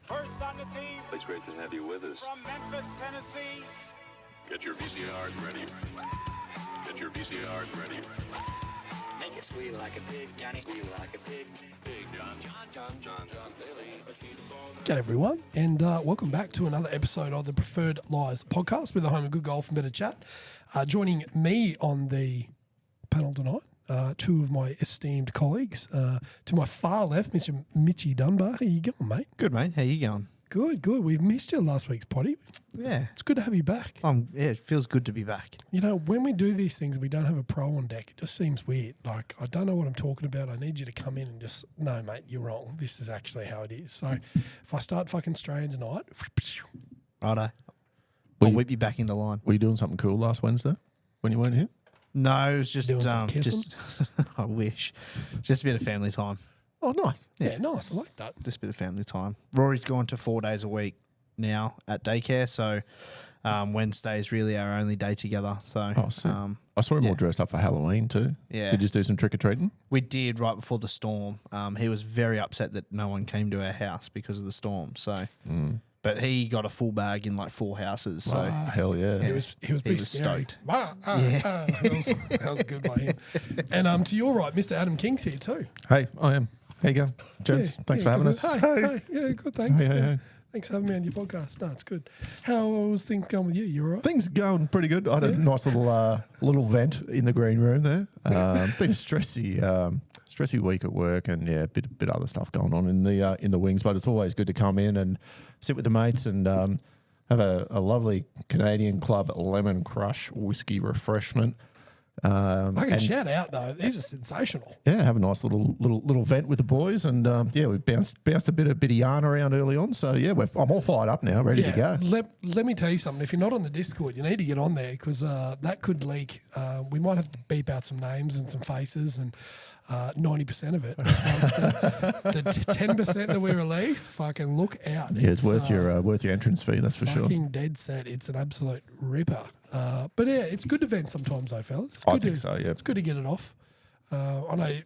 First on the team. It's great to have you with us. From Memphis, Tennessee. Get your VCRs ready. Get your VCRs ready. Make it squeal like a pig, Johnny. Squeal like a pig. Big John Daly. G'day everyone, and welcome back to another episode of the Preferred Lies podcast with the home of good golf and better chat. Joining me on the panel tonight, two of my esteemed colleagues. To my far left, Mr. Mitchy Dunbar. How you going, mate? Good, mate. How you going? Good, good. We've missed you last week's potty. Yeah. It's good to have you back. Yeah, it feels good to be back. You know, when we do these things, we don't have a pro on deck. It just seems weird. Like, I don't know what I'm talking about. I need you to come in and just, no, mate, you're wrong. This is actually how it is. So if I start fucking straying tonight, Righto. I'll whip you back into line. Were you doing something cool last Wednesday when you weren't here? No, it was just, Doing some kissing? I wish. Just a bit of family time. Oh, nice. yeah, nice. I like that. Just a bit of family time. Rory's gone to 4 days a week now at daycare, so Wednesday is really our only day together. So Oh, sick. I saw him all dressed up for Halloween too. Yeah. Did you do some trick-or-treating? we did right before the storm. He was very upset that no one came to our house because of the storm. So, but he got a full bag in like 4 houses. So Hell yeah. He was pretty was scary. stoked. That was good by him. And to your right, Mr. Adam King's here too. Hey, I am. How you going? Gents, Yeah, thanks yeah, for having good. us. Hey, yeah, good, thanks. Hey, hey, Yeah. hey. Thanks for having me on your podcast. No, it's good. How's things going with you? You all right? Things are going pretty good. I had a nice little vent in the green room there. Been a stressy week at work, and yeah, a bit other stuff going on in the wings. But it's always good to come in and sit with the mates and have a lovely Canadian Club Lemon Crush whiskey refreshment. Fucking shout out though. These are sensational. Yeah, have a nice little vent with the boys, and yeah, we bounced a bit of yarn around early on. So yeah, I'm all fired up now, ready to go. Let me tell you something. If you're not on the Discord, you need to get on there because that could leak. We might have to beep out some names and some faces and 90% of it. The 10% that we release, fucking look out. Yeah, it's worth your entrance fee, that's for sure. Fucking dead set. It's an absolute ripper. But yeah, it's good to vent sometimes though, fellas. It's I good think to- so, yeah. It's good to get it off. I know.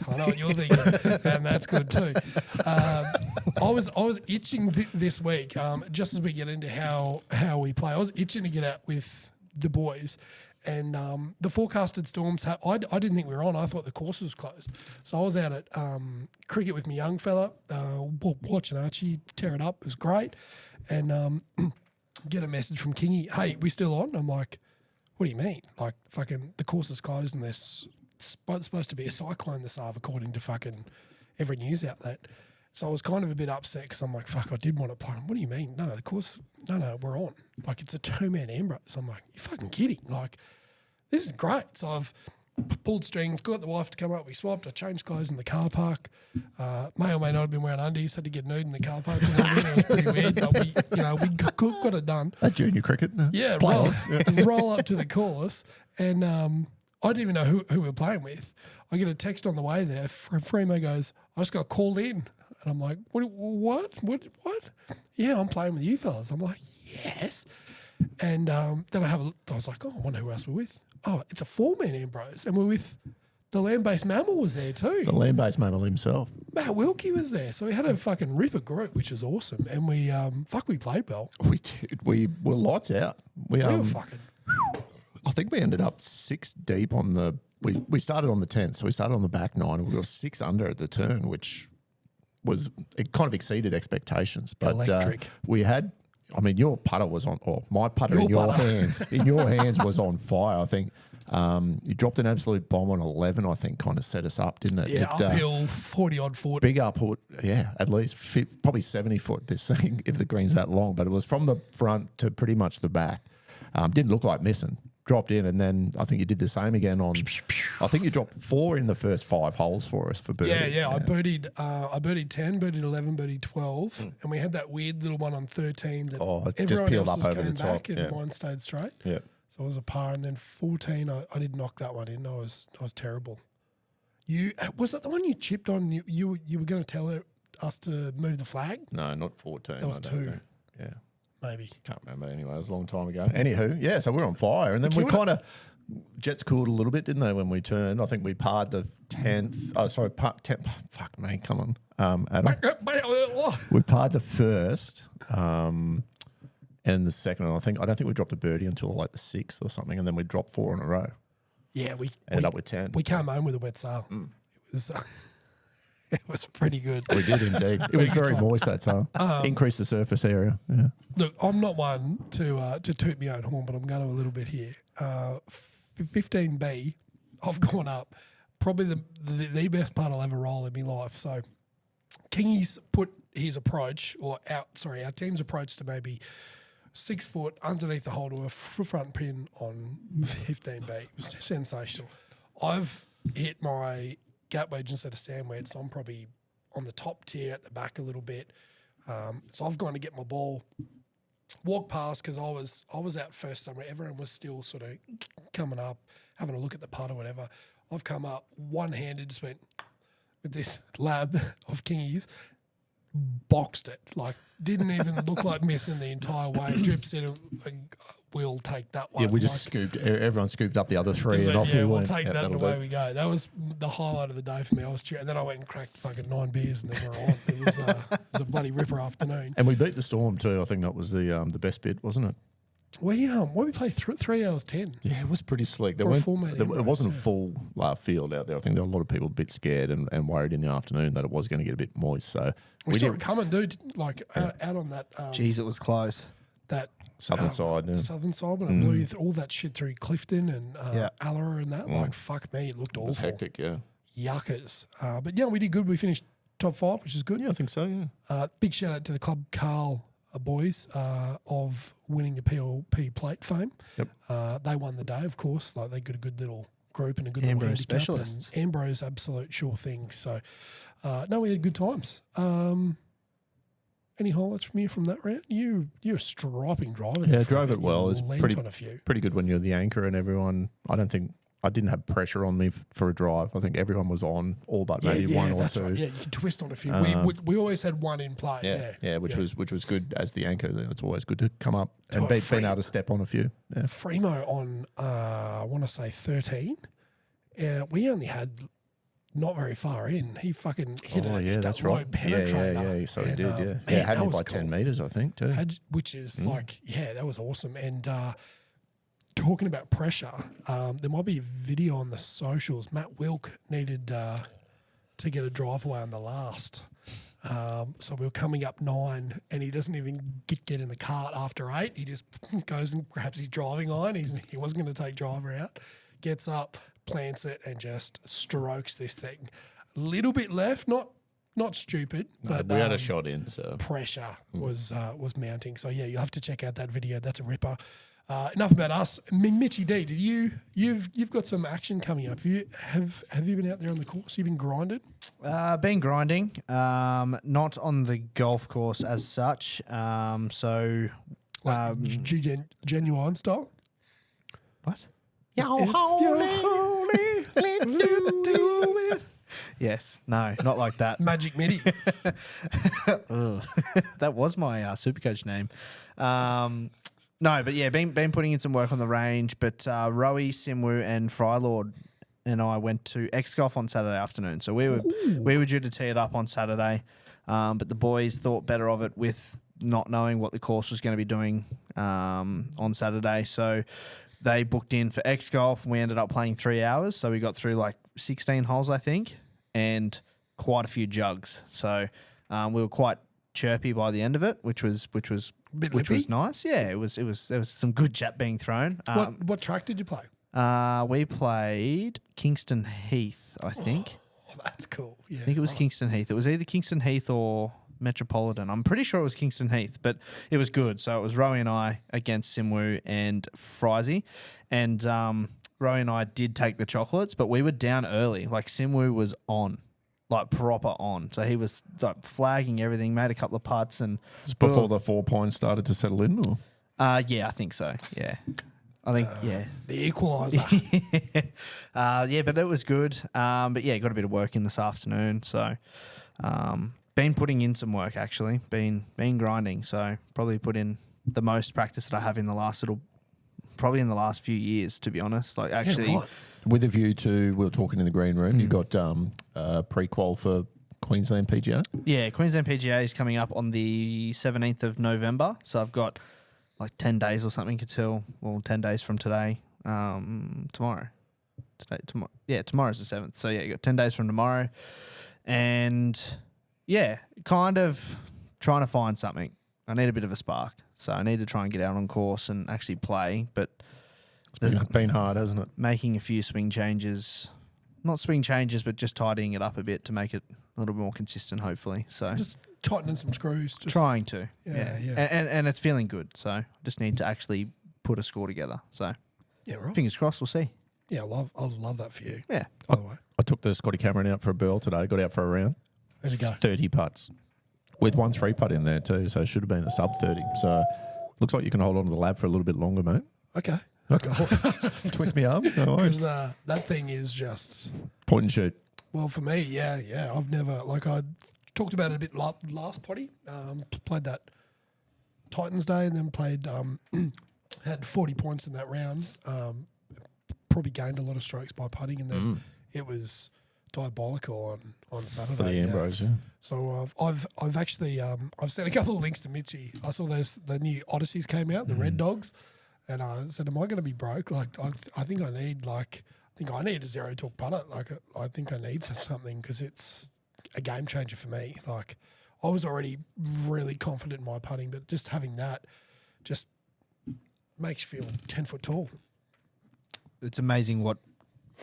I know what you're thinking, and that's good too. I was itching this week, just as we get into how we play. I was itching to get out with the boys, and the forecasted storms. I didn't think we were on. I thought the course was closed, so I was out at cricket with my young fella, watching Archie tear it up. It was great, and get a message from Kingy. Hey, we still on? I'm like, what do you mean? Like, fucking the course is closed, and there's supposed to be a cyclone this half, according to fucking every news outlet. So I was kind of a bit upset because I'm like, fuck, I did want to play. What do you mean? No, the course, no, we're on. Like, it's a 2-man Ambrose. So I'm like, you're fucking kidding. Like, this is great. So I've pulled strings, got the wife to come up. We swapped. I changed clothes in the car park. May or may not have been wearing undies. Had to get nude in the car park. It was pretty weird, but we got it done. At junior cricket. Yeah, roll up to the course, and I didn't even know who we were playing with. I get a text on the way there from Fremo goes, I just got called in. And I'm like, what? Yeah, I'm playing with you fellas. I'm like, yes. And then I was like, I wonder who else we're with. Oh, it's a 4-man Ambrose. And we're with the land-based mammal was there too. The land-based mammal himself. Matt Wilkie was there. So we had a fucking ripper group, which is awesome. And we played well. We did. We were lights out. We We were fucking... I think we ended up 6 deep on the. We started on the 10th, so we started on the back 9, and we were 6 under at the turn, which it kind of exceeded expectations. But Electric. We had. I mean, your putter was on, or my putter Your in your putter. hands. In your hands was on fire. I think you dropped an absolute bomb on 11. I think kind of set us up, didn't it? Yeah, uphill, 40-odd foot. Big uphill, yeah, at least probably 70 foot this thing if the green's that long. But it was from the front to pretty much the back. Didn't look like missing. Dropped in, and then I think you did the same again on. I think you dropped 4 in the first 5 holes for us for birdie. Yeah. I birdied 10, birdied 11, birdied 12, and we had that weird little one on 13 that it just everyone peeled else's up over came the top, back and yeah. mine stayed straight. Yeah. So it was a par, and then 14, I did knock that one in. I was terrible. Was that the one you chipped on? You were going to tell us to move the flag? No, not 14. That was I don't 2. think. Yeah. Maybe. Can't remember anyway. It was a long time ago. Anywho, yeah, so we're on fire. And then we killed kind of, Jets cooled a little bit, didn't they, when we turned? I think we parred the 10th. Oh, sorry, 10th. Fuck me, come on, Adam. We parred the first and the second. And I don't think we dropped a birdie until like the 6th or something, and then we dropped 4 in a row. Yeah, we Ended up with 10. We came home with a wet sail. It was it was pretty good. We did indeed. It was very moist that sail. Increased the surface area. Yeah. Look, I'm not one to toot my own horn, but I'm going to a little bit here. 15B, I've gone up. Probably the best part I'll ever roll in my life. So Kingy's put his approach, our team's approach to maybe 6 foot underneath the hole to a front pin on 15B. It was sensational. I've hit my gap wedge instead of sand wedge, so I'm probably on the top tier at the back a little bit. So I've gone to get my ball, walk past because I was out first somewhere. Everyone was still sort of coming up, having a look at the putt or whatever. I've come up one-handed, just went with this lab of Kingies, boxed it. Like, didn't even look like missing the entire way. Drip said, we'll take that one. Yeah, we just everyone scooped up the other 3 and off we we'll went. take Yeah, that and that'll away do. we go. That was the highlight of the day for me. I was cheering. And then I went and cracked fucking 9 beers and then we're on. It was a bloody ripper afternoon. And we beat the Storm too. I think that was the best bit, wasn't it? We played 3 hours 10. Yeah, it was pretty slick. For a full-mate It wasn't a Emirates, full field out there. I think there were a lot of people a bit scared and worried in the afternoon that it was going to get a bit moist. So We saw it coming, dude. Like out on that Jeez, it was close. that southern side. Yeah. southern side when it blew all that shit through Clifton and Yeah. Allera and that. Like, fuck me, it looked It was awful. hectic, yeah. Yuckers. But yeah, we did good. We finished top 5, which is good. Yeah, I think so, yeah. Big shout out to the Club Carl boys of winning the PLP plate fame. Yep. They won the day, of course. Like, they got a good little group and a good little Ambrose handicap. specialists. And Ambrose, absolute sure thing. So, no, we had good times. Any highlights from you from that round? You're a striping driver. Yeah, there for a drove bit. it well. You It's lent on a few. pretty good when you're the anchor and everyone. I didn't have pressure on me for a drive. I think everyone was on, all but maybe one or that's two. right. Yeah, you could twist on a few. We always had one in play. which was good as the anchor. It's always good to come up and being able to step on a few. Yeah. Fremo on, I want to say 13. We only had not very far in. He fucking hit it. Oh yeah, that's right. Yeah. So he did. Yeah, man, yeah. Had that me was by cool. 10 meters, I think too. Which is like, yeah, that was awesome. And talking about pressure, there might be a video on the socials. Matt Wilk needed to get a drive away on the last. So we were coming up 9 and he doesn't even get in the cart after 8. He just goes and grabs his driving iron. He wasn't going to take driver out. Gets up, plants it and just strokes this thing. A little bit left, not stupid, but we had a shot in, so pressure was mounting. So yeah, you'll have to check out that video. That's a ripper. Enough about us. Mitchy D, you've got some action coming up. Have you been out there on the course? You've been grinded? Been grinding, not on the golf course as such. So Genuine style? what? Do it. Yes, no, not like that. Magic Midi. That was my Supercoach name. No, but yeah, been putting in some work on the range. But Rowie, Simwu, and Frylord and I went to X Golf on Saturday afternoon. So we were due to tee it up on Saturday, but the boys thought better of it with not knowing what the course was going to be doing on Saturday. So they booked in for X Golf, and we ended up playing 3 hours. So we got through like 16 holes, I think, and quite a few jugs. So we were quite chirpy by the end of it, which was nice. Yeah, there was some good chat being thrown. What track did you play? We played Kingston Heath, I think. Oh, that's cool. Yeah, I think it was Kingston Heath. It was either Kingston Heath or Metropolitan. I'm pretty sure it was Kingston Heath, but it was good. So it was Rowie and I against Simwu and Frizy. And Rowie and I did take the chocolates, but we were down early. Like Simwu was on, like proper on. So he was like flagging everything, made a couple of putts. And Before the 4 points started to settle in, or? yeah, I think so. Yeah. I think, yeah. the equaliser. Yeah, but it was good. But yeah, got a bit of work in this afternoon. So, been putting in some work actually. Been grinding. So probably put in the most practice that I have in the last little probably in the last few years, to be honest. Like actually, right. With a view to, we were talking in the green room, you got pre-qual for Queensland PGA. yeah, Queensland PGA is coming up on the 17th of November. So I've got like 10 days or something until, 10 days from today, tomorrow. Tomorrow's the 7th. So yeah, you got 10 days from tomorrow. And yeah, kind of trying to find something. I need a bit of a spark. So I need to try and get out on course and actually play. But It's been hard, hasn't it? making a few swing changes, not swing changes, but just tidying it up a bit to make it a little bit more consistent, hopefully. So Just tightening some screws. Just, trying to, Yeah, yeah. And it's feeling good. So I just need to actually put a score together. So Yeah, right. fingers crossed, we'll see. Yeah, I love that for you. Yeah. By the way, I took the Scotty Cameron out for a burl today, got out for a round. how'd you go? 30 putts. With one 3-putt in there too, so it should have been a sub 30. So looks like you can hold on to the lab for a little bit longer, mate. Okay. Twist me arm. No worries. Because that thing is just, Point and shoot. well, for me, yeah. I've never, like I talked about it a bit last potty. Played that Titans Day and then played, had 40 points in that round. Probably gained a lot of strokes by putting, and then it was diabolical on Saturday. For the yeah. Ambrose, yeah. So I've actually I've sent a couple of links to Mitchie. I saw the new Odysseys came out, the Red Dogs, and I said, "Am I going to be broke? Like I think I need a zero torque putter. Like I think I need something because it's a game changer for me. Like I was already really confident in my putting, but just having that just makes you feel 10 foot tall. It's amazing what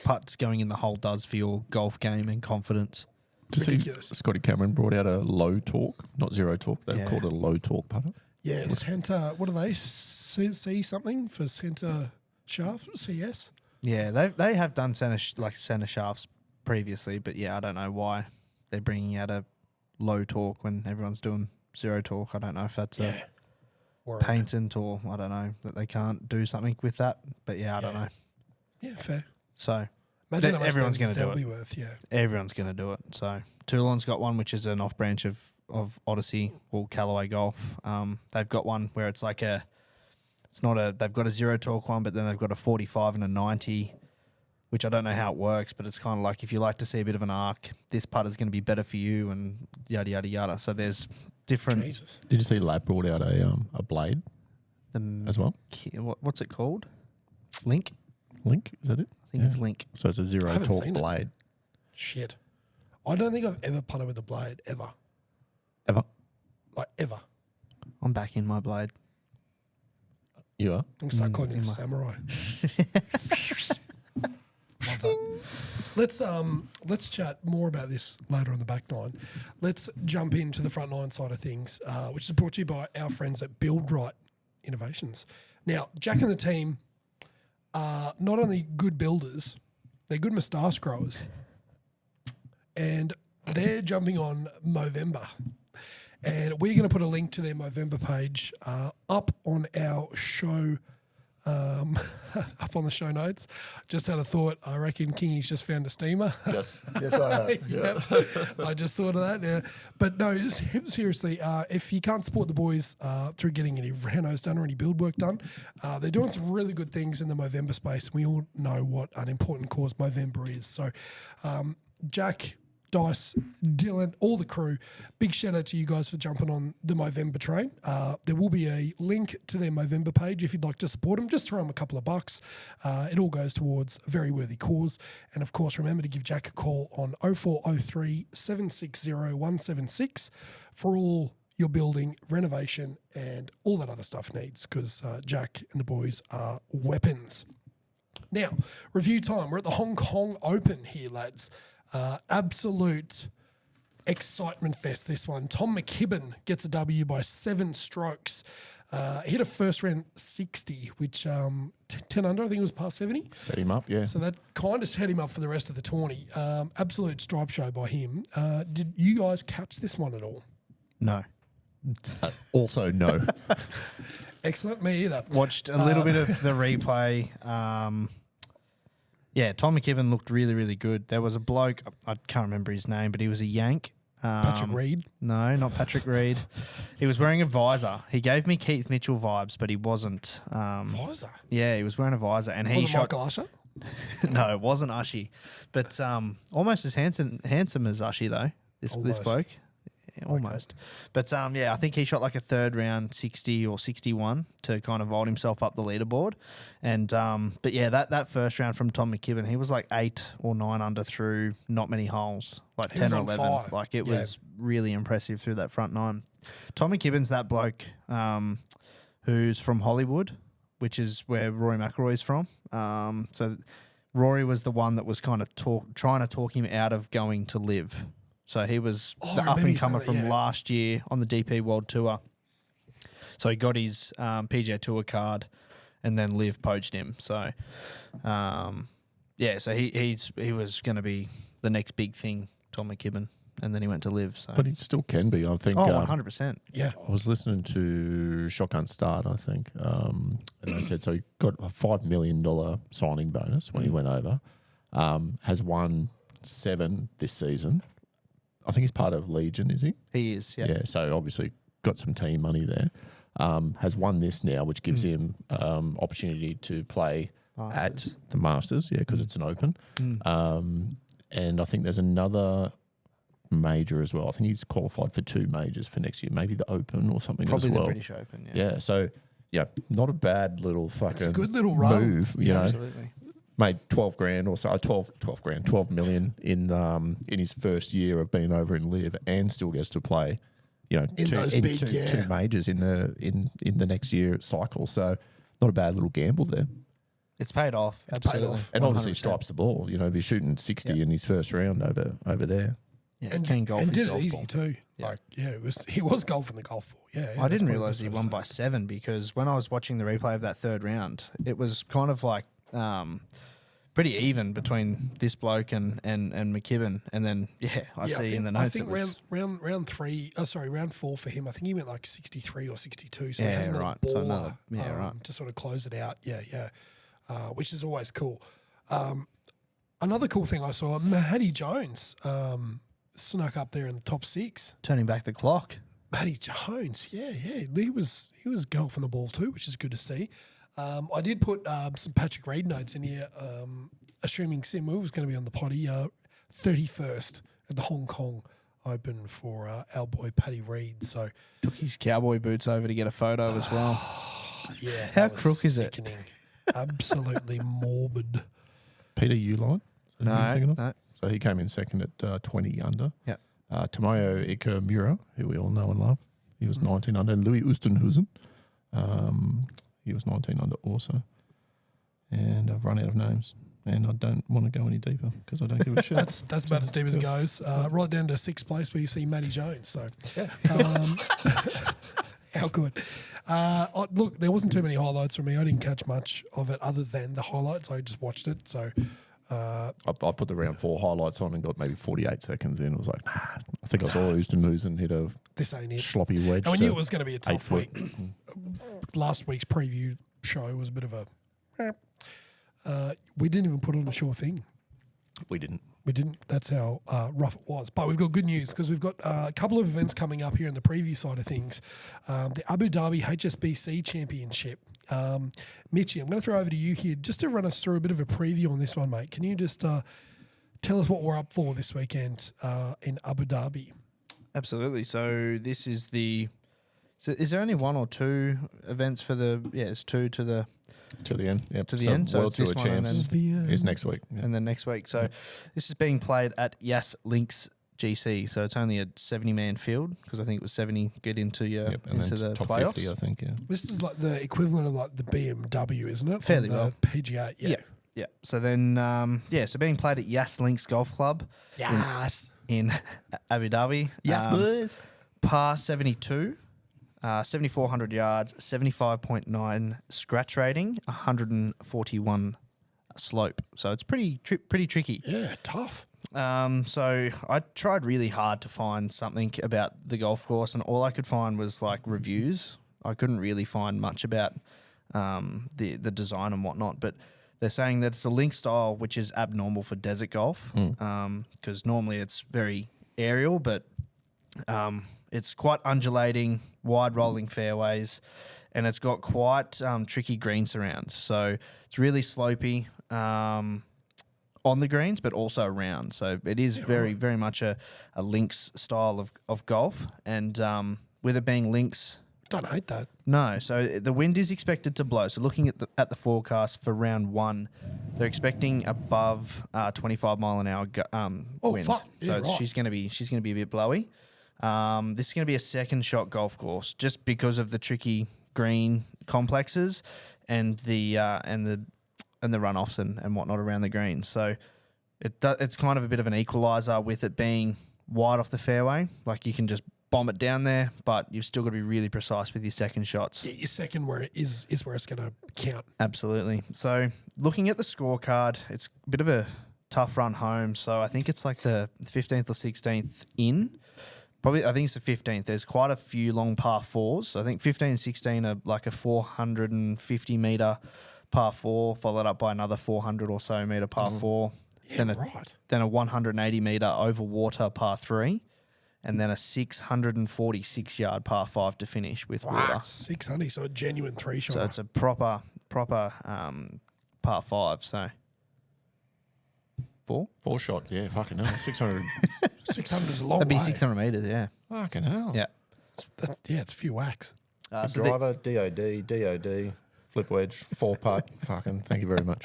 putts going in the hole does for your golf game and confidence. To see Ridiculous. Scotty Cameron brought out a low torque, not zero torque. They Yeah. called it a low torque putter. Yeah, center. What are they? C something for center shaft? CS. Yeah, they have done center shafts previously, but yeah, I don't know why they're bringing out a low torque when everyone's doing zero torque. I don't know if that's a Or patent or I don't know that they can't do something with that. But yeah, I don't know. yeah, fair. So Imagine how much everyone's they'll going to do be it. worth. Yeah. Everyone's going to do it. So Toulon's got one, which is an off branch of Odyssey or Callaway Golf. They've got one where it's like they've got a zero torque one, but then they've got a 45 and a 90, which I don't know how it works, but it's kind of like if you like to see a bit of an arc, this putt is going to be better for you and yada, yada, yada. So there's different. Jesus. Did you see Lab brought out a blade as well? What's it called? Link? Link, is that it? I think it's Link. So it's a zero haven't torque seen it. blade. Shit. I don't think I've ever putted with a blade ever. Ever? Like ever. I'm back in my blade. You are? I'm gonna start calling you samurai. Love that. Let's chat more about this later on the back nine. Let's jump into the front nine side of things, which is brought to you by our friends at Build Right Innovations. Now, Jack and the team are not only good builders, they're good moustache growers. And they're jumping on Movember. And we're going to put a link to their Movember page up on our show, up on the show notes. Just had a thought. I reckon Kingy's just found a steamer. Yes, I have. Yep. I just thought of that. Yeah. But no, seriously, if you can't support the boys through getting any renos done or any build work done, they're doing some really good things in the Movember space. We all know what an important cause Movember is. So, Jack, Dice, Dylan, all the crew, big shout out to you guys for jumping on the Movember train. There will be a link to their Movember page if you'd like to support them. Just throw them a couple of bucks. It all goes towards a very worthy cause. And of course, remember to give Jack a call on 0403 760 176 for all your building, renovation, and all that other stuff needs, because Jack and the boys are weapons. Now, review time. We're at the Hong Kong Open here, lads. Absolute excitement fest, this one. Tom McKibben gets a W by 7 strokes. Hit a first round 60, which 10 under, I think it was past 70. Set him up, yeah. So that kind of set him up for the rest of the tourney. Absolute stripe show by him. Did you guys catch this one at all? No. Also, no. Excellent. Me either. Watched a little bit of the replay. Yeah, Tom McKibben looked really, really good. There was a bloke, I can't remember his name, but he was a Yank, Patrick Reed. No, not Patrick Reed. He was wearing a visor. He gave me Keith Mitchell vibes, but he wasn't. Visor. Yeah, he was wearing a visor, and he Was it shot. Michael Usher? No, it wasn't Ushy, but almost as handsome as Ushy though. This Almost. bloke, yeah, almost. But yeah, I think he shot like a third round 60 or 61 to kind of vault himself up the leaderboard. And but yeah, that first round from Tom McKibben, he was like 8 or 9 under through not many holes, like He 10 was or on 11. fire. Like it Yeah. was really impressive through that front 9. Tom McKibben's that bloke who's from Hollywood, which is where Rory McIlroy's from. So Rory was the one that was kind of trying to talk him out of going to live. So he was Oh, the I up remember and you saying comer that, from yeah. last year on the DP World Tour. So he got his PGA Tour card, and then Liv poached him. So yeah, so he was going to be the next big thing, Tom McKibben, and then he went to Liv. So But it still can be. I think. 100%. Yeah. I was listening to Shotgun Start, I think, and they said so he got a $5 million signing bonus when he went over. Has won 7 this season. I think he's part of Legion, is he? He is. Yeah. So obviously got some team money there. Has won this now, which gives him opportunity to play at the Masters, because it's an open. And I think there's another major as well. I think he's qualified for 2 majors for next year, maybe the Open or something Probably as well. the British Open. Yeah. Yeah, so not a bad little fucking It's a good little run. move. You know, Absolutely. made 12 grand or so, 12 million in his first year of being over in Live, and still gets to play, In those big, two majors in the next year cycle. So not a bad little gamble there. It's paid off. paid Absolutely. off. And obviously 100%. stripes the ball. If he's shooting 60 in his first round over there. Yeah, And, can golf and his did it golf easy ball. too. Yeah. He was golfing the golf ball. Yeah, I that's didn't probably realize the he best won way to by say 7 because when I was watching the replay of that third round, it was kind of like pretty even between this bloke and McKibben. And then, I see in the notes I think it was... round 4 for him. I think he went like 63 or 62. So he Yeah, had another right. baller, So another- right. to sort of close it out. Yeah. Which is always cool. Another cool thing I saw, Matty Jones snuck up there in the top 6. Turning back the clock. Matty Jones, yeah, he was golfing the ball too, which is good to see. I did put some Patrick Reed notes in here, assuming Simu was going to be on the potty. 31st at the Hong Kong Open for our boy Paddy Reed. So Took his cowboy boots over to get a photo as well. yeah, How that was crook is it? sickening. Absolutely morbid. Peter Uline. No. So he came in second at 20 under. Yep. Tomoyo Ikamura, who we all know and love, he was 19 under. And Louis Oosthuizen, he was 19 under also. And I've run out of names. And I don't want to go any deeper because I don't give a shit. That's about as deep as it goes. Right down to 6th place where you see Matty Jones. So, how good. Look, there wasn't too many highlights from me. I didn't catch much of it other than the highlights. I just watched it. So, I put the round 4 highlights on and got maybe 48 seconds in. I was like, nah, I think I saw Oosthuizen hit a this ain't it. sloppy wedge. And we knew to it was going to be a 8 tough foot. week. Last week's preview show was a bit of a... we didn't even put on a sure thing. We didn't. We didn't. That's how rough it was. But we've got good news because we've got a couple of events coming up here in the preview side of things. The Abu Dhabi HSBC Championship. Mitchie, I'm going to throw over to you here just to run us through a bit of a preview on this one, mate. Can you just tell us what we're up for this weekend in Abu Dhabi? Absolutely. So this is the... So is there only 1 or 2 events for the... Yeah, it's 2 to the... To the end. Yep. To the end, so World it's this Tour one and Chance then- is next week. Yeah. And then next week. So this is being played at Yas Links GC. So it's only a 70-man field because I think it was 70 get into your Yep, and into then the top playoffs. 50, I think, yeah. This is like the equivalent of like the BMW, isn't it? Fairly On the well. PGA, yeah. Yeah. So then, so being played at Yas Links Golf Club Yes. in Abu Dhabi. boys. Par 72, 7,400 yards, 75.9 scratch rating, 141 slope. So it's pretty tricky. Yeah, tough. So I tried really hard to find something about the golf course, and all I could find was like reviews. I couldn't really find much about the design and whatnot, but they're saying that it's a link style, which is abnormal for desert golf, because normally it's very aerial, but It's quite undulating, wide rolling fairways, and it's got quite tricky green surrounds. So it's really slopey on the greens, but also around. So it is very much a links style of golf. And with it being links, Don't hate that. no. So the wind is expected to blow. So looking at the forecast for round one, they're expecting above 25 mile an hour wind. fuck. Yeah, so right. she's going to be a bit blowy. This is going to be a second shot golf course just because of the tricky green complexes and the runoffs and whatnot around the green. So it's kind of a bit of an equalizer with it being wide off the fairway. Like you can just bomb it down there, but you've still got to be really precise with your second shots. Yeah, your second where it is where it's going to count. Absolutely. So looking at the scorecard, it's a bit of a tough run home. So I think it's like the 15th or 16th in. Probably, I think it's the 15th. There's quite a few long par fours. I think 15 and 16 are like a 450 metre par four, followed up by another 400 or so metre par four. Yeah, Then then a 180 metre over water par three, and then a 646 yard par five to finish with water. 600, so a genuine three shot. So it's a proper par five. So 4 shot. Yeah, fucking hell. 600. 600 is a long that'd be way. 600 metres. Yeah, Fucking hell. yeah. It's a few whacks. So Driver, DOD, flip wedge, 4-putt. Fucking thank you very much.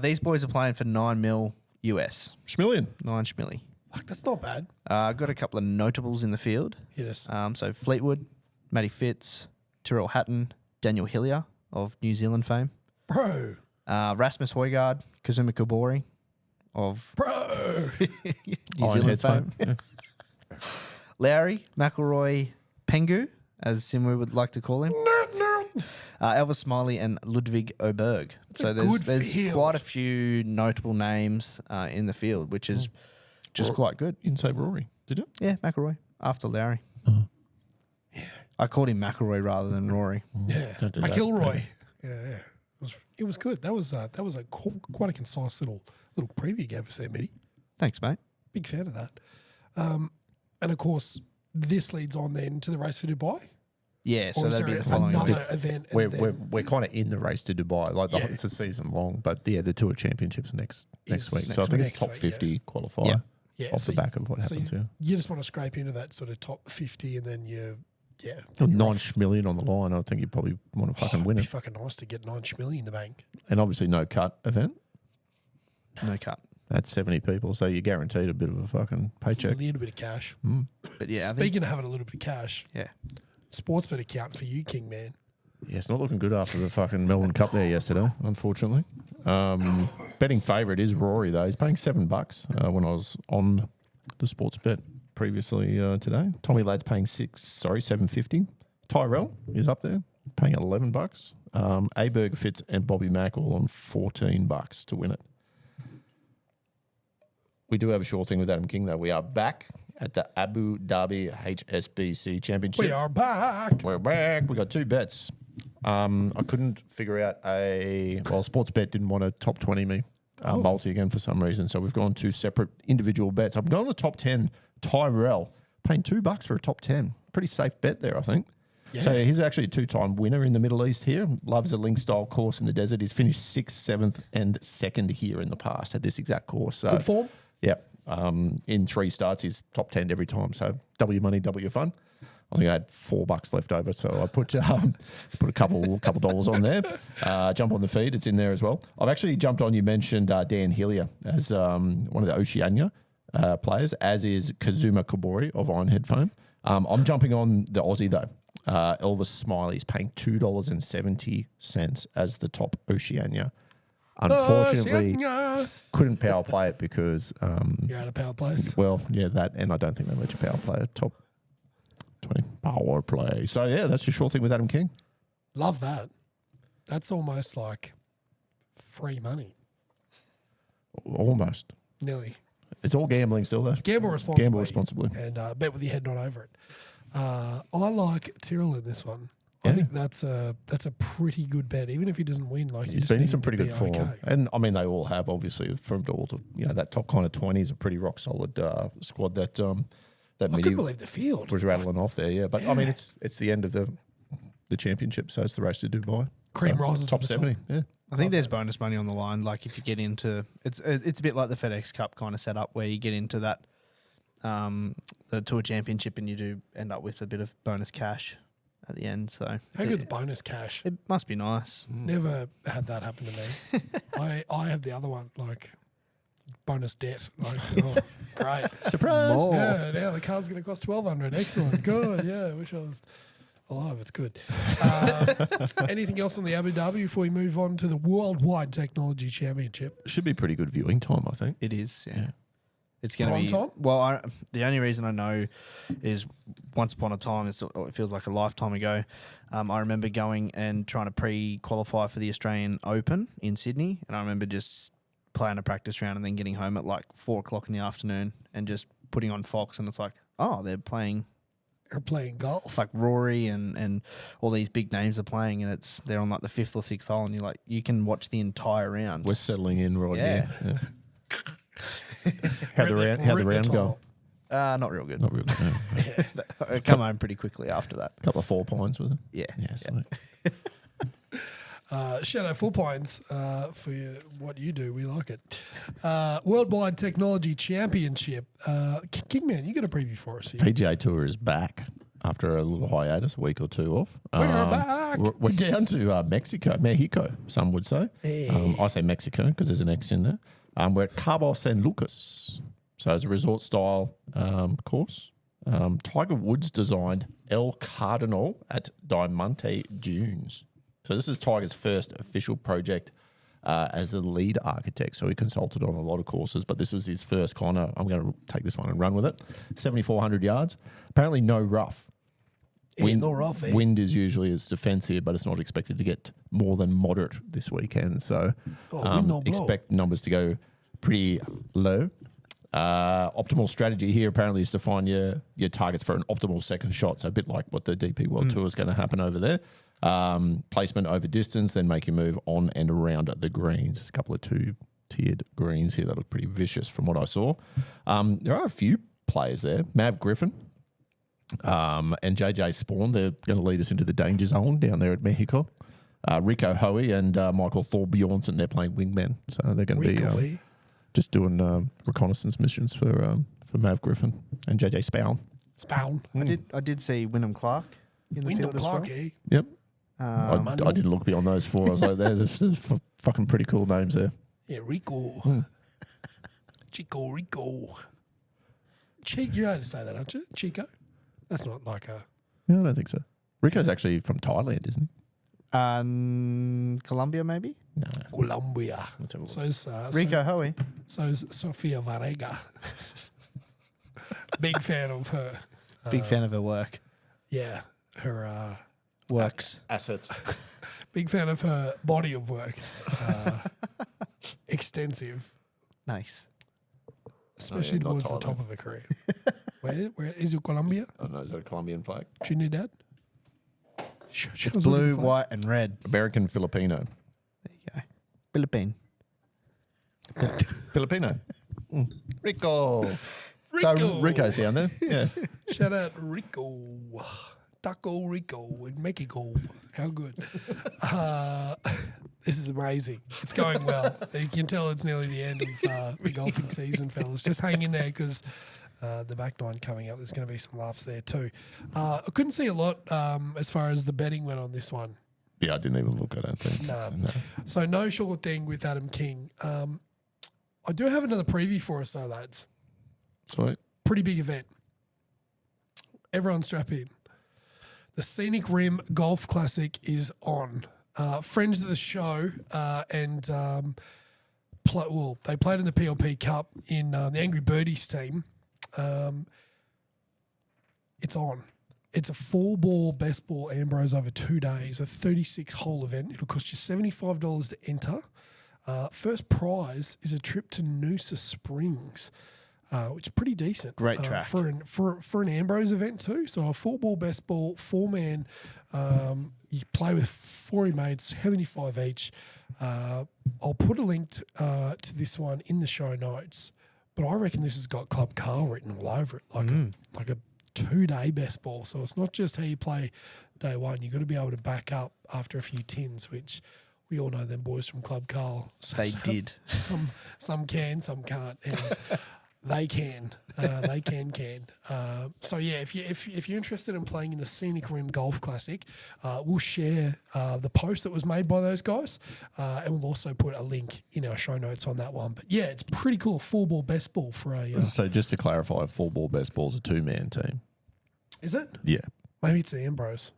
these boys are playing for 9 mil US, Schmillion. 9 schmilly. Fuck, that's not bad. I've got a couple of notables in the field. Hit us. So Fleetwood, Matty Fitz, Tyrrell Hatton, Daniel Hillier of New Zealand fame, Bro. Rasmus Højgaard, Kazuma Kobori of Bro. New Zealand Heads fame, Yeah. Lowry, McIlroy, Pengu, as Simwe would like to call him, Elvis Smiley and Ludwig Oberg. So a good there's field. quite a few notable names in the field, which is just quite good. You didn't say Rory, did you? Yeah, McIlroy after Lowry. Yeah. I called him McIlroy rather than Rory. Yeah. Don't do that. McIlroy. Yeah. It was good. That was quite a concise little preview you gave us there, Mitty. Thanks, mate. Big fan of that. And of course, this leads on then to the race for Dubai. Yeah, Or so is that'd be there the following another week. event? and We're then- kind of in the race to Dubai. Like Yeah. it's a season long, but yeah, the Tour Championships next week. Is So I think it's next top week, 50 qualifier Yeah. yeah, off so the back of what so happens here. you just want to scrape into that sort of top 50 and then With then you're 9 off. million on the line, I think you probably want to fucking win It'd be it. fucking nice to get 9 million in the bank. And obviously no cut event. No cut. That's 70 people, so you're guaranteed a bit of a fucking paycheck. A little bit of cash. But yeah, I think, Speaking of having a little bit of cash, yeah. sports bet account for you, King Man. Yeah, it's not looking good after the fucking Melbourne Cup there yesterday, unfortunately. Betting favourite is Rory, though. He's paying $7 when I was on the sports bet previously today. Tommy Ladd's paying $7.50. Tyrell is up there, paying $11. Aberg, Fitz, and Bobby Mack all on $14 to win it. We do have a short thing with Adam King, though. We are back at the Abu Dhabi HSBC Championship. We are back. We're back. We got 2 bets. I couldn't figure out Sportsbet didn't want to top 20 me multi again for some reason. So we've gone 2 separate individual bets. I'm going to top 10, Tyrell, paying $2 for a top 10. Pretty safe bet there, I think. Yeah. So he's actually a 2-time winner in the Middle East here. Loves a link style course in the desert. He's finished 6th, 7th, and 2nd here in the past at this exact course. So, Good form. yeah. In 3 starts, he's top 10 every time. So double your money, double your fun. I think I had $4 left over, so I put a couple dollars on there. Jump on the feed; it's in there as well. I've actually jumped on. You mentioned Dan Hillier as one of the Oceania players, as is Kazuma Kobori of Ironhead fame. I'm jumping on the Aussie though. Elvis Smiley's paying $2.70 as the top Oceania. Unfortunately, couldn't power play it because You're out of power plays. that, and I don't think they let you power play a top 20 power play. So yeah, that's your short thing with Adam King. Love that. That's almost like free money. Almost. Nearly. It's all gambling still though. Gamble responsibly. Gamble responsibly. And bet with your head not over it. I like Tyrrell in this one. I Yeah. think that's a pretty good bet, even if he doesn't win. Like you He's just been in need some him to pretty good be form, okay. and I mean they all have obviously from all to that top kind of 20 is a pretty rock solid squad that that I midi couldn't believe the field. was rattling off there. Yeah, but I mean, it's the end of the championship, so it's the race to Dubai. Cream So, rises to top the top. 70. Yeah, I think there's bonus money on the line. Like if you get into it's a bit like the FedEx Cup kind of setup where you get into that the Tour Championship and you do end up with a bit of bonus cash at the end. So How good's bonus cash? it must be nice. Never had that happen to me. I have the other one, like bonus debt. Like, oh, great. surprise. More. Yeah, now the car's going to cost $1,200. Excellent. Good. Yeah, I wish I was alive. It's good. Anything else on the Abu Dhabi before we move on to the Worldwide Technology Championship? Should be pretty good viewing time, I think. It is, yeah. Yeah. It's going to Prime be time? well. The only reason I know is once upon a time. It feels like a lifetime ago. I remember going and trying to pre-qualify for the Australian Open in Sydney, and I remember just playing a practice round and then getting home at like 4:00 in the afternoon and just putting on Fox, and it's like, oh, they're playing Or playing golf. like Rory and all these big names are playing, and they're on like the 5th or 6th hole, and you're like, you can watch the entire round. We're settling in right Yeah. here. How'd the round go? Not real good. Not real good. No. I come home pretty quickly after that. Couple of 4 points with it. Yeah. Yeah, sweet. Shout out 4 points for what you do. We like it. Worldwide Technology Championship. Kingman, you got a preview for us here. PGA Tour is back after a little hiatus, a week or two off. We're back. We're down to Mexico, some would say. Hey. I say Mexico because there's an X in there. We're at Cabo San Lucas. So it's a resort-style course. Tiger Woods designed El Cardinal at Diamante Dunes. So this is Tiger's first official project as the lead architect. So he consulted on a lot of courses, but this was his first kind of, I'm going to take this one and run with it. 7,400 yards. Apparently no rough. Yeah, no rough, eh? Wind is usually its defence here, but it's not expected to get more than moderate this weekend. So wind no blow. expect numbers to go pretty low. Optimal strategy here apparently is to find your targets for an optimal second shot. So a bit like what the DP World Tour is going to happen over there. Placement over distance, then make your move on and around the greens. There's a couple of 2-tiered greens here that look pretty vicious from what I saw. There are a few players there. Mav Griffin and JJ Spawn, they're going to lead us into the danger zone down there at Mexico. Rico Hoey and Michael Thor Bjornsson, they're playing wingmen. So they're going to be just doing reconnaissance missions for Mav Griffin and JJ Spawn. Spawn. I did see Wyndham Clark in the Wyndham field as Clark, well. eh? Yep. I didn't look beyond those 4. I was like, there's fucking pretty cool names there. Yeah, Rico. Chico Rico. You're able to say that, aren't you? Chico? That's not like a... Yeah, I don't think so. Rico's actually from Thailand, isn't he? Colombia, maybe? No. Colombia. Let's have a look. So's Rico Hoey. so's Sofia Varega. Big fan of her. Big fan of her work. Yeah, her... Works. Assets. big fan of her body of work. Extensive. Nice. Especially not towards the Thailand. top of her career. Where is it? Colombia? I don't know, is that a Colombian flag? Trinidad? It's blue, white, and red. American Filipino. There you go. Philippine. Filipino. Rico. Rico. So Rico's down there. Yeah. Shout out Rico. Taco Rico in Mexico. How good. This is amazing. It's going well. You can tell it's nearly the end of the golfing season, fellas. Just hang in there because the back nine coming up, there's going to be some laughs there too. I couldn't see a lot as far as the betting went on this one. Yeah, I didn't even look, I don't think. No. So no sure thing with Adam King. I do have another preview for us though, lads. Sweet. Pretty big event. Everyone strap in. The Scenic Rim Golf Classic is on. Friends of the show and they played in the PLP Cup in the Angry Birdies team. It's on. It's a 4-ball best ball Ambrose over 2 days, a 36-hole event. It'll cost you $75 to enter. First prize is a trip to Noosa Springs, which is pretty decent. Great track. For an Ambrose event too. So a 4-ball best ball, 4-man. You play with 40 mates, 75 each. I'll put a link to this one in the show notes. but I reckon this has got Club Carl written all over it, like a 2-day best ball. So it's not just how you play day one. You've got to be able to back up after a few tins, which we all know them boys from Club Carl. So They did. Some can, some can't, and they can. They can. So yeah, if you're interested in playing in the Scenic Rim Golf Classic, we'll share the post that was made by those guys, and we'll also put a link in our show notes on that one. But yeah, it's pretty cool. Full ball best ball for a. So just to clarify, full ball best ball is a 2-man team. Is it? Yeah. Maybe it's the Ambrose.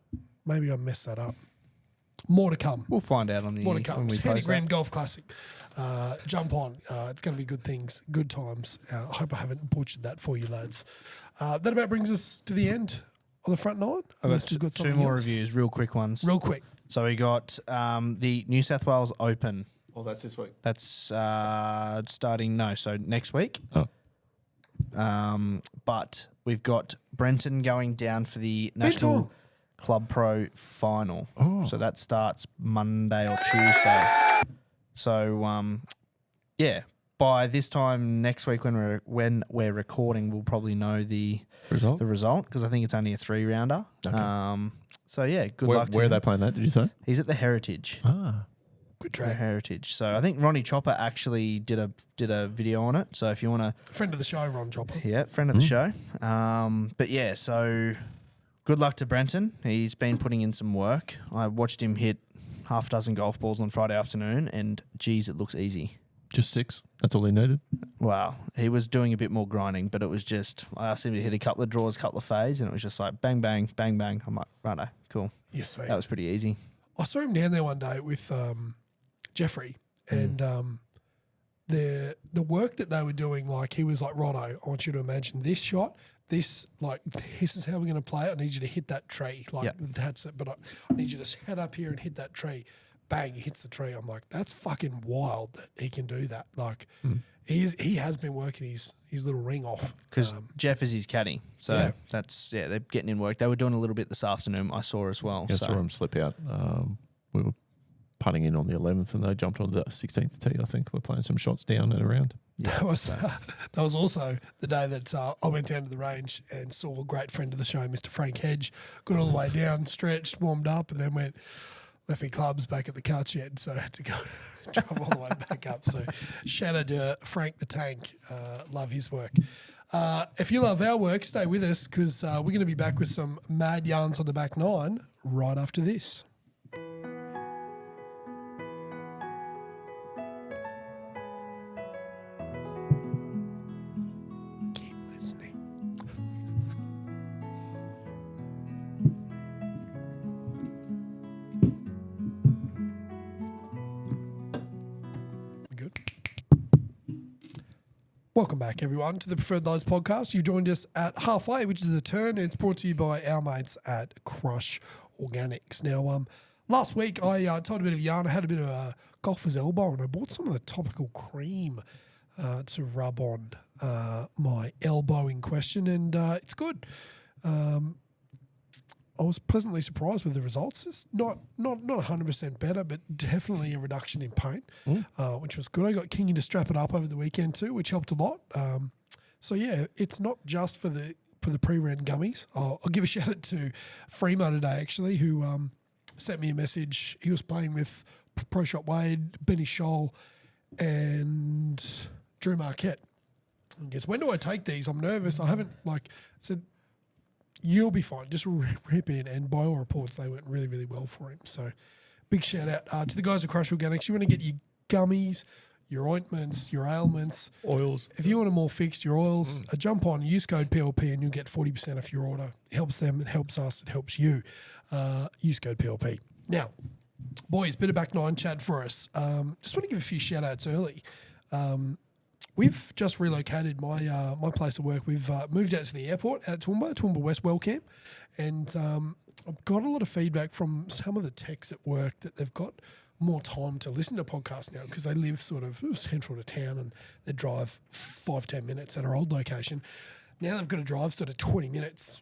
Maybe I messed that up. More to come. We'll find out on the More to come. when we Scenic post Rim that. Golf Classic. Jump on. It's going to be good things, good times. I hope I haven't butchered that for you, lads. That about brings us to the end of the front nine. Unless we've got Two something more else. reviews, real quick ones. Real quick. So we got the New South Wales Open. Oh, that's this week. That's starting so next week. Oh. But we've got Brenton going down for the Big National time. Club Pro Final. Oh. So that starts Monday or Tuesday. So yeah, by this time next week when we're recording, we'll probably know the Result? result because I think it's only a 3-rounder. Okay. So yeah, good Where, luck. to where are him. they playing that, did you say? He's at the Heritage. Ah. Good The track. Heritage. So I think Ronnie Chopper actually did a video on it. So if you want to, Friend of the show, Ron Chopper. yeah, friend of the show. But yeah, so good luck to Brenton. He's been putting in some work. I watched him hit half a dozen golf balls on Friday afternoon, and geez, it looks easy. Just 6. That's all he needed. Wow, he was doing a bit more grinding, but it was just I asked him to hit a couple of draws, couple of fades, and it was just like bang, bang, bang, bang. I'm like, righto, cool. Yes, sweet. That was pretty easy. I saw him down there one day with Jeffrey, and the work that they were doing, like he was like, righto, I want you to imagine this shot, this is how we're going to play it. I need you to hit that tree, like Yep. that's it. But I need you to head up here and hit that tree. Bang, he hits the tree. I'm like, that's fucking wild that he can do that. Like he has been working his little ring off. Because Jeff is his caddy. So Yeah. they're getting in work. They were doing a little bit this afternoon, I saw as well. I so. saw him slip out. We were putting in on the 11th and they jumped on the 16th tee, I think. We're playing some shots down and around. That was also the day that I went down to the range and saw a great friend of the show, Mr. Frank Hedge, got all the way down, stretched, warmed up, and then left me clubs back at the cart shed, so I had to go drive all the way back up. So shout out to Frank the Tank. Love his work. If you love our work, stay with us because we're going to be back with some mad yarns on the back nine right after this. Keep listening. Good. Welcome back, everyone, to the Preferred Lives podcast. You've joined us at halfway, which is the turn. It's brought to you by our mates at Crush Organics. Now, last week I told a bit of yarn. I had a bit of a golfer's elbow, and I bought some of the topical cream to rub on my elbow in question, and it's good. I was pleasantly surprised with the results. It's not 100% better, but definitely a reduction in pain, which was good. I got Kingy to strap it up over the weekend too, which helped a lot. So yeah, it's not just for the pre-ran gummies. I'll give a shout out to Freemo today actually, who sent me a message. He was playing with Pro Shot Wade, Benny Scholl, and Drew Marquette. And guess when do I take these? I'm nervous. I haven't said. You'll be fine. Just rip in. And by all reports, they went really, really well for him. So big shout out to the guys at Crush Organics. You want to get your gummies, your ointments, your ailments. Oils. If you want them more fixed, your oils, jump on, use code PLP and you'll get 40% off your order. It helps them, it helps us, it helps you. Use code PLP. Now, boys, bit of back nine chat for us. Just want to give a few shout outs early. We've just relocated my place of work. We've moved out to the airport at Toowoomba West Wellcamp, and I've got a lot of feedback from some of the techs at work that they've got more time to listen to podcasts now because they live sort of central to town and they drive 5-10 minutes at our old location. Now they've got to drive sort of 20 minutes,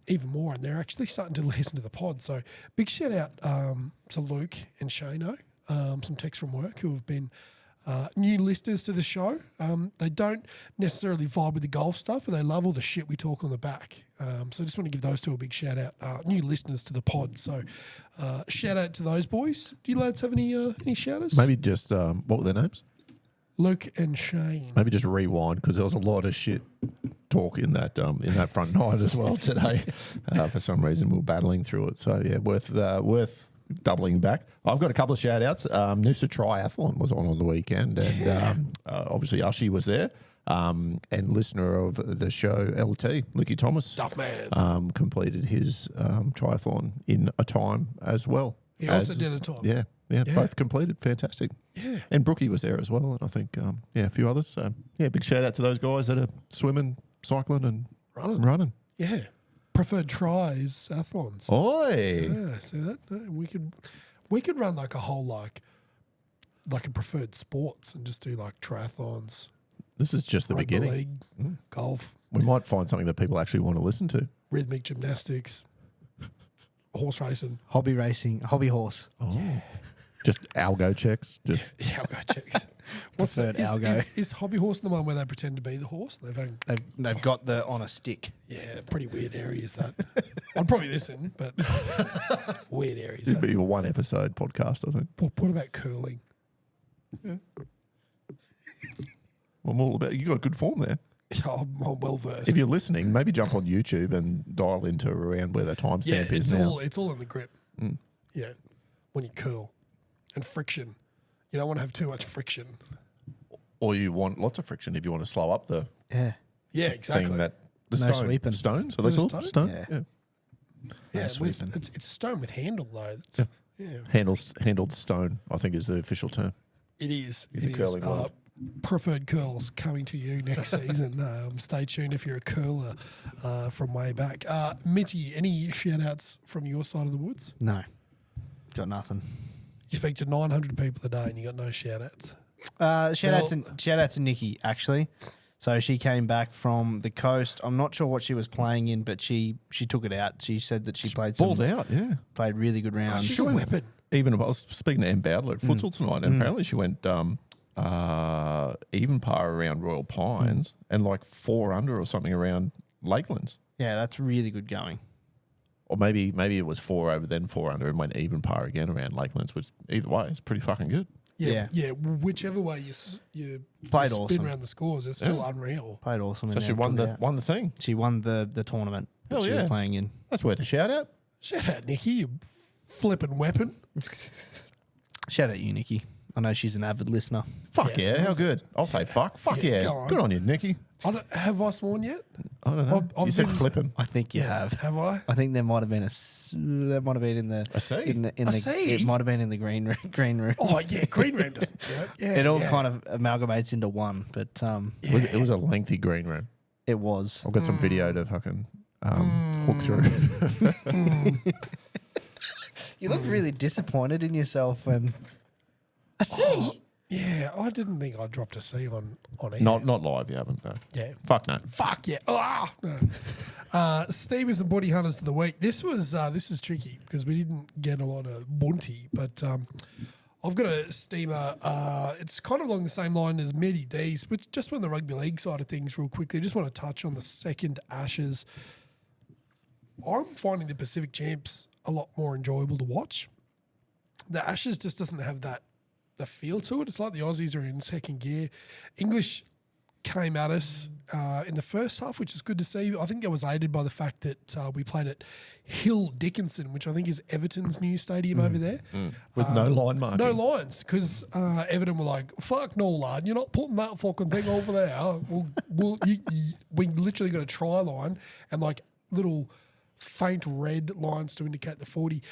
even more, and they're actually starting to listen to the pod. So big shout out to Luke and Shano, some techs from work who have been new listeners to the show. They don't necessarily vibe with the golf stuff, but they love all the shit we talk on the back. So I just want to give those two a big shout out. New listeners to the pod. So shout out to those boys. Do you lads have any shout outs? Maybe just, what were their names? Luke and Shane. Maybe just rewind because there was a lot of shit talk in that front nine as well today. For some reason, we were battling through it. So yeah, worth doubling back. I've got a couple of shout outs. Noosa Triathlon was on the weekend, and obviously Ushi was there. And listener of the show, LT, Lucky Thomas, Tough man. completed his triathlon in a time as well. He also did a time. Yeah, both completed. Fantastic. Yeah. And Brookie was there as well, and I think, a few others. So, yeah, big shout out to those guys that are swimming, cycling, and running. Yeah. Preferred tries, athlons. Oi! Yeah, see that? We could run like a whole like a preferred sports and just do like triathlons, This is just the rugby beginning. league, golf, We might find something that people actually want to listen to. rhythmic gymnastics, horse racing. Hobby racing, hobby horse. Just algo checks. Just Yeah, I'll go checks. What's Preferred that? algo. Is hobby horse the one where they pretend to be the horse? They've got the on a stick. Yeah, pretty weird areas that. I'd probably listen, but weird areas. it'd be a one episode podcast, I think. What about curling? Well, I'm all about. You got good form there. I'm well versed. If you're listening, maybe jump on YouTube and dial into around where the timestamp is now. it's all in the grip. Yeah, when you curl and friction, you don't want to have too much friction. Or you want lots of friction if you want to slow up the Yeah. Yeah, exactly. thing that the No stone, sweeping. stones. Are they Is it called stone? stone? Yeah. yeah, sweeping. it's a stone with handle though. Yeah, Handled stone, I think, is the official term. it is. In the It curling is. world. Preferred curls coming to you next season. Stay tuned if you're a curler from way back. Mitty, any shout outs from your side of the woods? No. Got nothing. You speak to 900 people a day and you got no shout outs. Shout out to Nikki, actually. So she came back from the coast. I'm not sure what she was playing in, but she took it out. She said that she played Balled out, yeah. played really good rounds. She's a weapon. Even I was speaking to Em Bowdler at futsal tonight, and apparently she went even par around Royal Pines and like 4 under or something around Lakelands. Yeah, that's really good going. Or maybe it was 4 over, then 4 under, and went even par again around Lakelands. Which either way, it's pretty fucking good. Yeah. Whichever way you Played spin awesome. around the scores, it's still unreal. Played awesome. So in she there, won took it out. won the thing. She won the tournament that Hell she was yeah. playing in. That's worth a shout out. Shout out, Nikki, you flipping weapon. Shout out you, Nikki. I know she's an avid listener. Fuck Yeah, yeah, how good. I'll say fuck. Fuck Yeah, yeah. go on. Good on you, Nikki. Have I sworn yet? I don't know. I've You said been- flipping. I think you have. Have I? I think there might have been there might have been in the A C? in the A C? it might have been in the green room. Oh, yeah, green room doesn't count. Yeah, It all yeah. kind of amalgamates into one, but It was a lengthy green room. it was. I've got some video to fucking hook through. You looked really disappointed in yourself when A C? Yeah, I didn't think I dropped a C on air. not live, you haven't. No. Yeah. Fuck no. Fuck yeah. No. Steamers and Body Hunters of the Week. This is tricky because we didn't get a lot of bunty, but I've got a steamer. It's kind of along the same line as Medi D's, but just on the rugby league side of things real quickly. I just want to touch on the second Ashes. I'm finding the Pacific Champs a lot more enjoyable to watch. The Ashes just doesn't have the feel to it. It's like the Aussies are in second gear. English came at us in the first half, which is good to see. I think it was aided by the fact that we played at Hill Dickinson, which I think is Everton's new stadium over there. With no line marking. No lines, because Everton were like, fuck no, lad, you're not putting that fucking thing over there. We literally got a try line and like little faint red lines to indicate the 40.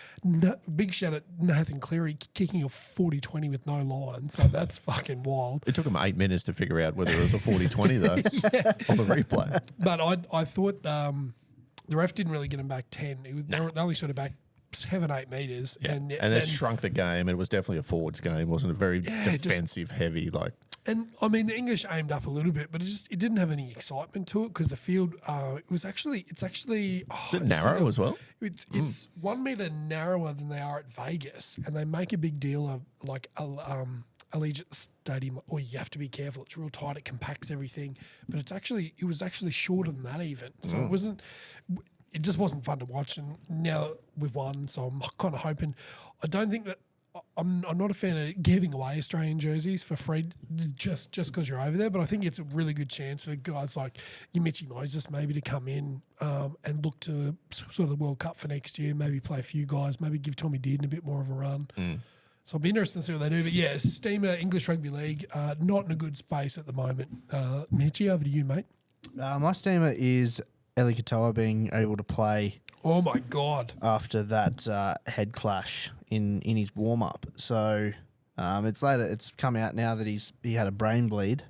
Big shout at Nathan Cleary kicking a 40-20 with no line. So that's fucking wild. It took them 8 minutes to figure out whether it was a 40-20 though on the replay. But I thought the ref didn't really get him back 10. They only sort of back 7-8 metres. And that shrunk the game. It was definitely a forwards game, wasn't it? Very defensive heavy. And I mean, the English aimed up a little bit, but it didn't have any excitement to it because the field it's actually Is it narrow as well? It's 1 metre narrower than they are at Vegas, and they make a big deal of like Allegiant Stadium, or you have to be careful. It's real tight. It compacts everything, but it was actually shorter than that even. So it just wasn't fun to watch. And now we've won, so I'm kind of hoping. I don't think that I'm not a fan of giving away Australian jerseys for free just because you're over there, but I think it's a really good chance for guys like your Mitchy Moses maybe to come in and look to sort of the World Cup for next year, maybe play a few guys, maybe give Tommy Dearden a bit more of a run. So I'll be interested to see what they do. But yeah, Steamer, English Rugby League, not in a good space at the moment. Mitchy, over to you, mate. My steamer is Eli Katoa being able to play Oh my God. after that head clash in his warm up. So it's come out now that he had a brain bleed.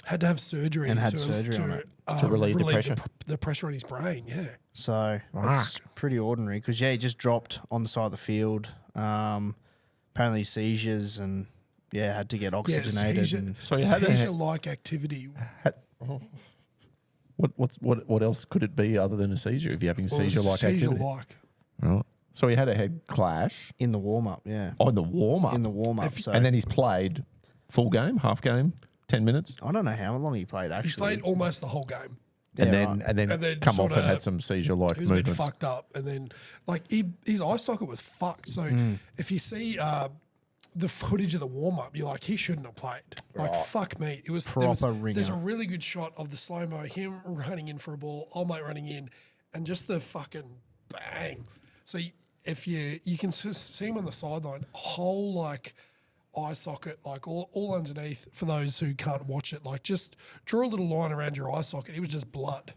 Had to have surgery. And had surgery on it. To relieve the pressure. The pressure on his brain, yeah. So it's pretty ordinary because he just dropped on the side of the field. Apparently seizures and had to get oxygenated. And So you had a- seizure-like activity. What else could it be other than a seizure if you're having seizure-like activity? Seizure-like. Right. So he had a head clash in the warm up, on the warm-up. in the warm up. So And then he's played full game, half game, 10 minutes, I don't know how long he played He actually. played almost the whole game. Yeah, and then right. and then And then come off sorta- and had some seizure-like He was a bit movements. fucked up. And then, like, his eye socket was fucked. So if you see the footage of the warm-up, you're like, he shouldn't have played. Like, fuck me. There was ringer. There's a really good shot of the slow-mo, him running in for a ball, old mate running in, and just the fucking bang. So if you can see him on the sideline, whole, like, eye socket, like all underneath, for those who can't watch it, like just draw a little line around your eye socket. It was just blood.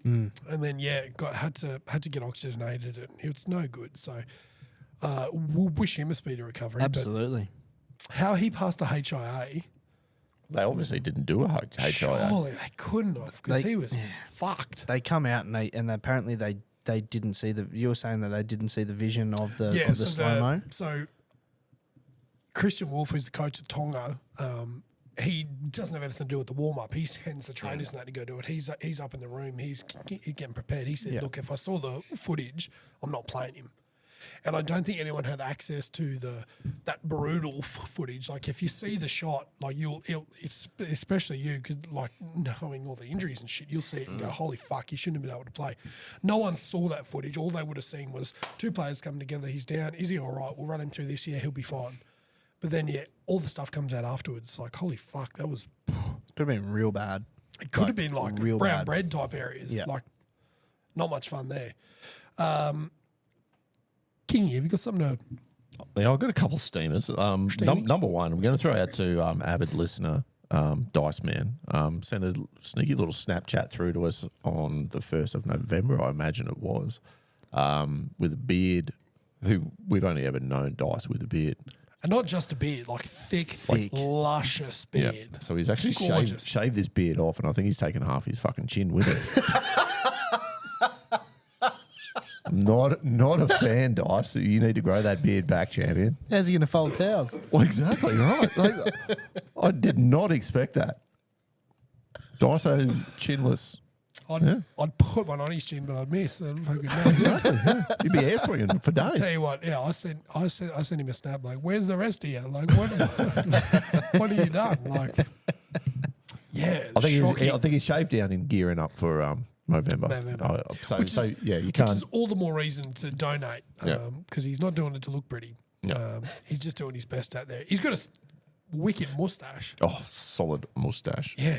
And then had to get oxygenated, and it's no good. So we'll wish him a speedy recovery. Absolutely. But how he passed a HIA, They obviously didn't do a HIA. surely they couldn't have, because They- he was fucked. They come out and apparently they didn't see the. You were saying that they didn't see the vision of the slow mo. So Christian Wolf, who's the coach at Tonga, he doesn't have anything to do with the warm up. He sends the trainers and that to go do it. He's up in the room. He's getting prepared. He said, "Look, if I saw the footage, I'm not playing him." And I don't think anyone had access to that brutal footage. Like if you see the shot, like especially you, because like knowing all the injuries and shit, you'll see it and go, "Holy fuck, he shouldn't have been able to play." No one saw that footage. All they would have seen was two players coming together. He's down. Is he all right? We'll run him through this. Yeah, he'll be fine. But then, all the stuff comes out afterwards. Like, holy fuck, that was... Could have been real bad. It could have been like real brown bad. bread type areas. Yeah. Like, not much fun there. Kingy, have you got something to... Yeah, I've got a couple steamers. Number one, I'm going to throw out to avid listener Dice Man. Sent a sneaky little Snapchat through to us on the 1st of November, I imagine it was, with a beard, who we've only ever known Dice with a beard. And not just a beard, like thick, luscious Yeah. beard. So he's actually Gorgeous. shaved this beard off, and I think he's taken half his fucking chin with it. Not a fan, Dice. You need to grow that beard back, champion. How's he going to fold towels? Well, exactly right. I did not expect that. Dice chinless. I'd put one on his chin, but I'd miss. Fucking no. You'd be air swinging for days. Tell you what, I sent him a snap like, "Where's the rest of you? Like, what have you done?" Like, I think he's shaved down in gearing up for November. You Which can't. is all the more reason to donate, Yeah. because he's not doing it to look pretty. He's just doing his best out there. He's got a wicked mustache. Oh, solid mustache. Yeah.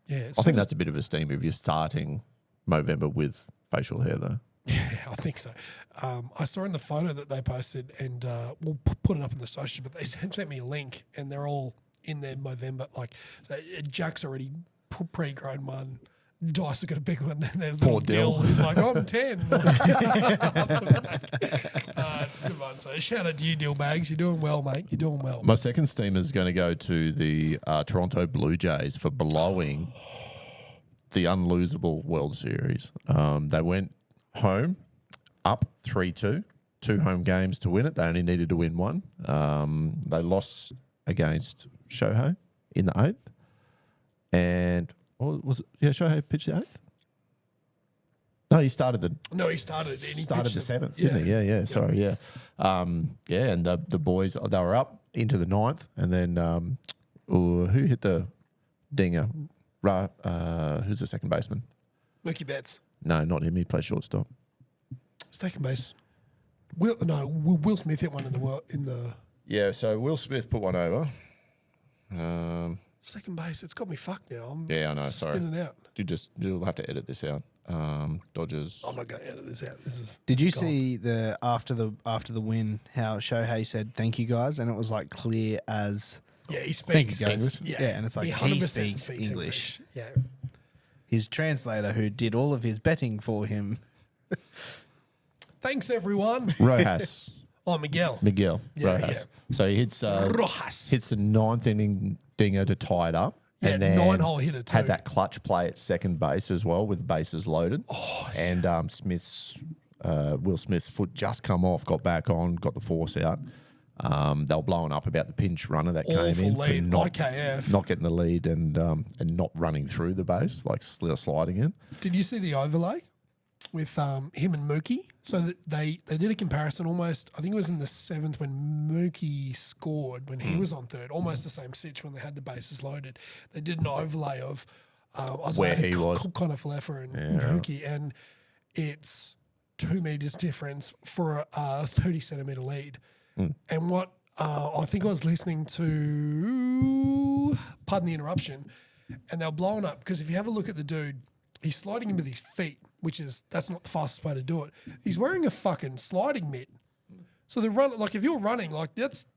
I think that's a bit of a steam if you're starting November with facial hair, though. Yeah, I think so. I saw in the photo that they posted, and we'll put it up in the social, but they sent me a link, and they're all in their Movember. Like, so Jack's already pre-grown one. Dice has got a big one. Then there's little Dill. He's like, I'm 10. It's a good one. So shout out to you, Dill Bags. You're doing well, mate. You're doing well. My second steam is going to go to the Toronto Blue Jays for blowing the unlosable World Series. They went home up 3-2, 2 home games to win it. They only needed to win one. They lost against Shohei in the 8th. And what was it? Yeah, Shohei pitched the 8th? No, he started the... No, he started. And he started pitched the it. 7th, didn't he? Yeah. Sorry, yeah. And the boys, they were up into the ninth, and then who hit the dinger? Who's the second baseman? Mookie Betts. No, not him. He plays shortstop. Second base. Will Smith hit one in the Yeah, so Will Smith put one over. second base. It's got me fucked now. I'm Yeah, I know. Sorry. spinning out. You'll have to edit this out. Dodgers. I'm not going to edit this out. Did you gold. see the after the win how Shohei said thank you guys, and it was like clear as Yeah, he thank speaks. you guys. English? Yeah, and it's like he 100% speaks English. Yeah. His translator, who did all of his betting for him. Thanks, everyone. Rojas. Oh, Miguel. Miguel. Yeah, Rojas. So he hits Rojas. hits the ninth inning dinger to tie it up. Yeah, and then 9-hole hitter too. had that clutch play at second base as well with bases loaded. And Will Smith's foot just come off, got back on, got the force out. They were blowing up about the pinch runner that came Awful in lead, for not IKF. getting the lead and not running through the base, like sliding in. Did you see the overlay with him and Mookie? So that they did a comparison almost, I think it was in the seventh when Mookie scored, when he was on third, almost the same pitch when they had the bases loaded. They did an overlay of Where he was. Connor Fleffer and Mookie, and it's 2 meters difference for a 30 centimeter lead. And what I think I was listening to, pardon the interruption, and they were blowing up because if you have a look at the dude, he's sliding in with his feet, that's not the fastest way to do it. He's wearing a fucking sliding mitt. So the run, like if you're running, like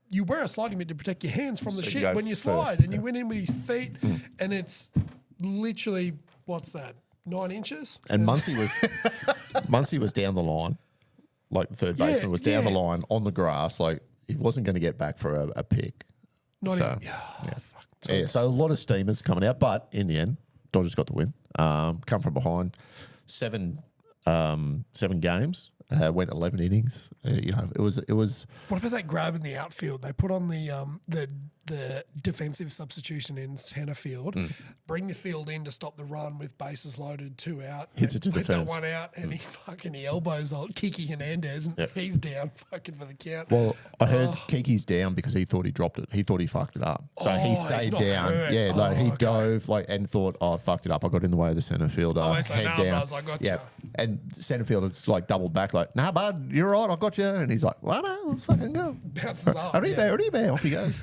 you wear a sliding mitt to protect your hands from the So you shit go when you first, slide, and you went in with his feet, and it's literally what's that, 9 inches? And Muncie was down the line, like the third baseman was down the line on the grass, like he wasn't going to get back for a pick. Not So, even. Fuck. Yeah, so a lot of steamers coming out, but in the end, Dodgers got the win. Come from behind, seven games, went 11 innings. It was. What about that grab in the outfield? They put on the defensive substitution in center field, bring the field in to stop the run with bases loaded, 2 out. Hits it to hit that defense. one out, and he elbows old Kiki Hernandez, and he's down fucking for the count. Well, I heard Kiki's down because he thought he dropped it. He thought he fucked it up. So he he's stayed not down. hurt. Yeah, like he Okay. dove and thought, I fucked it up. I got in the way of the center fielder. Oh, he's like, head "Nah, down. buzz, I got yeah. ya." And center fielder's like doubled back, like, nah, bud, you're right, I got you. And he's like, well, no, let's fucking go. Bounces up. Arriba, yeah. arriba. Off he goes.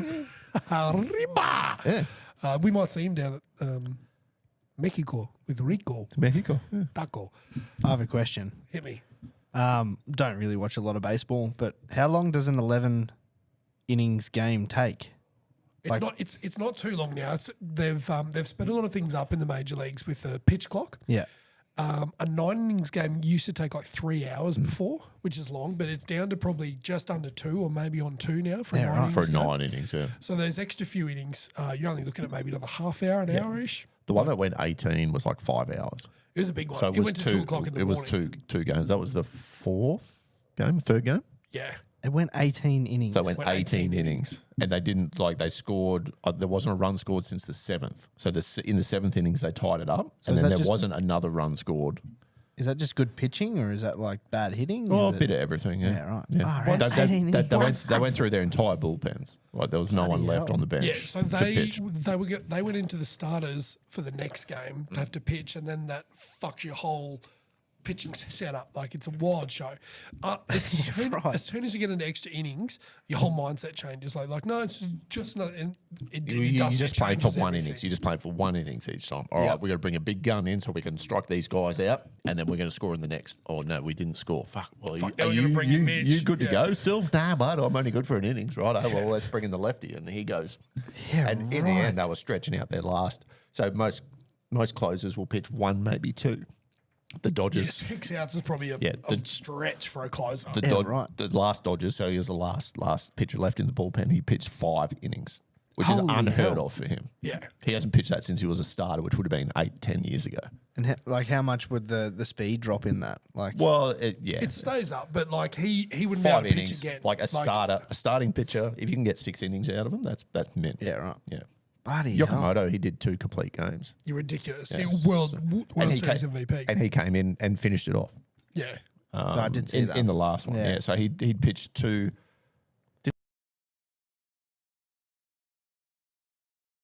Arriba. Yeah. We might see him down at Mexico with Rico. Mexico. Yeah. Taco. I have a question. Hit me. Don't really watch a lot of baseball, but how long does an 11 innings game take? It's not too long now. They've sped a lot of things up in the major leagues with the pitch clock. Yeah. A 9 innings game used to take like 3 hours before, which is long, but it's down to probably just under 2 or maybe on 2 now for a 9 innings For game. 9 innings, yeah. So those extra few innings, you're only looking at maybe another half hour, an hour-ish. The one that went 18 was like 5 hours. It was a big one. So it went to 2 o'clock in the morning. It was two games. That was the third game. Yeah. It went 18 innings. So it went Went 18 innings. And they didn't, they scored, there wasn't a run scored since the 7th. So in the 7th innings, they tied it up. So And is then that there just- wasn't another run scored. Is that just good pitching or is that like bad hitting? Oh, a Is it- bit of everything, yeah. Yeah, right. Yeah. Oh, right. 18 They went through their entire bullpens. Like there was no one left hell. on the bench. Yeah, so to they pitch. went into the starters for the next game to have to pitch, and then that fucks your whole pitching setup. Like it's a wild show. As soon as you get into extra innings, your whole mindset changes. Like no, it's just not. You just playing for one innings. You just playing for one innings each time. All right, we're going to bring a big gun in so we can strike these guys out, and then we're going to score in the next. Oh no, we didn't score. Fuck. Well, now we're gonna bring in Mitch. you good to Yeah. go still? Nah, bud. I'm only good for an innings, right? Oh, well, let's bring in the lefty, and he goes. Yeah, and in the end, they were stretching out their last. So most closers will pitch 1, maybe 2. The Dodgers. 6 outs is probably a stretch for a closer. The last Dodgers, so he was the last pitcher left in the bullpen. He pitched 5 innings, which is Holy unheard hell. of for him. Yeah. He hasn't pitched that since he was a starter, which would have been 8-10 years ago. And how much would the speed drop in that? Like, Well, It stays up, but like he wouldn't be 5 able to pitch innings, again. like a starting pitcher. If you can get 6 innings out of him, that's mint. yeah, right. Yeah. Bloody hell. Yamamoto, he did 2 complete games, You're ridiculous. Yes. World And he Series came- MVP. and he came in and finished it off. Yeah. I did see in, that. in the last one. Yeah. Yeah, so he'd pitched 2